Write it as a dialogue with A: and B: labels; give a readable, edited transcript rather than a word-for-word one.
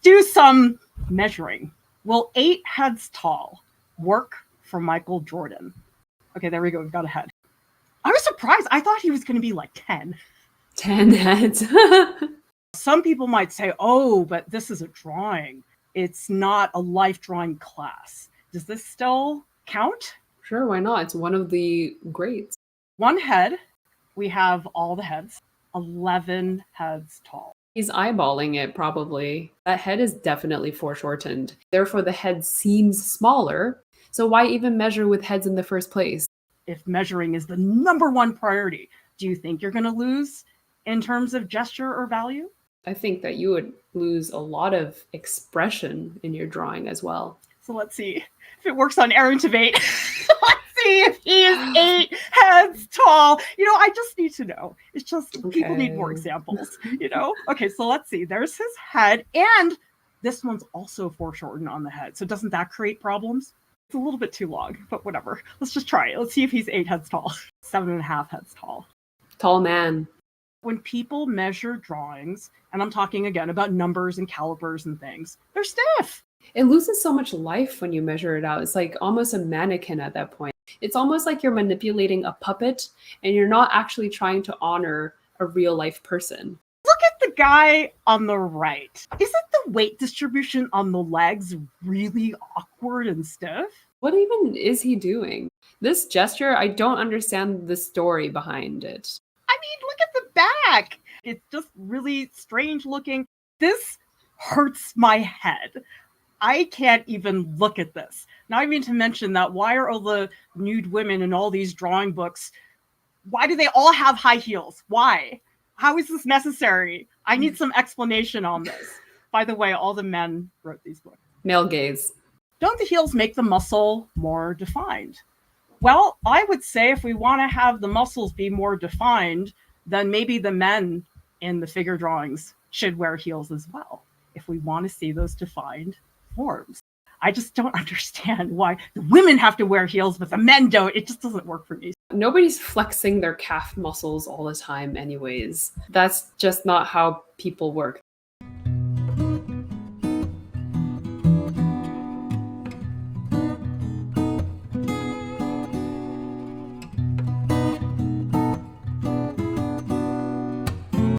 A: do some measuring. Will 8 heads tall work for Michael Jordan? Okay, there we go. We've got a head. I was surprised. I thought he was going to be like 10.
B: 10 heads.
A: Some people might say, oh, but this is a drawing. It's not a life drawing class. Does this still count?
B: Sure, why not? It's one of the greats.
A: 1 head. We have all the heads. 11 heads tall.
B: He's eyeballing it, probably. That head is definitely foreshortened. Therefore, the head seems smaller. So why even measure with heads in the first place?
A: If measuring is the #1 priority, do you think you're going to lose in terms of gesture or value?
B: I think that you would lose a lot of expression in your drawing as well.
A: So let's see if it works on Aaron to bait. Let's see if he is 8 heads tall. I just need to know. It's just people need more examples, Okay, so let's see. There's his head, and this one's also foreshortened on the head. So doesn't that create problems? It's a little bit too long, but whatever. Let's just try it. Let's see if he's 8 heads tall. 7.5 heads tall.
B: Tall man.
A: When people measure drawings, and I'm talking again about numbers and calipers and things, they're stiff.
B: It loses so much life when you measure it out. It's like almost a mannequin at that point. It's almost like you're manipulating a puppet and you're not actually trying to honor a real life person.
A: Look at the guy on the right. Isn't the weight distribution on the legs really awkward and stiff?
B: What even is he doing? This gesture, I don't understand the story behind it.
A: I mean, look at the back. It's just really strange looking. This hurts my head. I can't even look at this. Not even to mention that why are all the nude women in all these drawing books, why do they all have high heels? Why? How is this necessary? I need some explanation on this. By the way, all the men wrote these books.
B: Male gaze.
A: Don't the heels make the muscle more defined? Well, I would say if we want to have the muscles be more defined, then maybe the men in the figure drawings should wear heels as well, if we want to see those defined forms. I just don't understand why the women have to wear heels, but the men don't. It just doesn't work for me.
B: Nobody's flexing their calf muscles all the time anyways. That's just not how people work.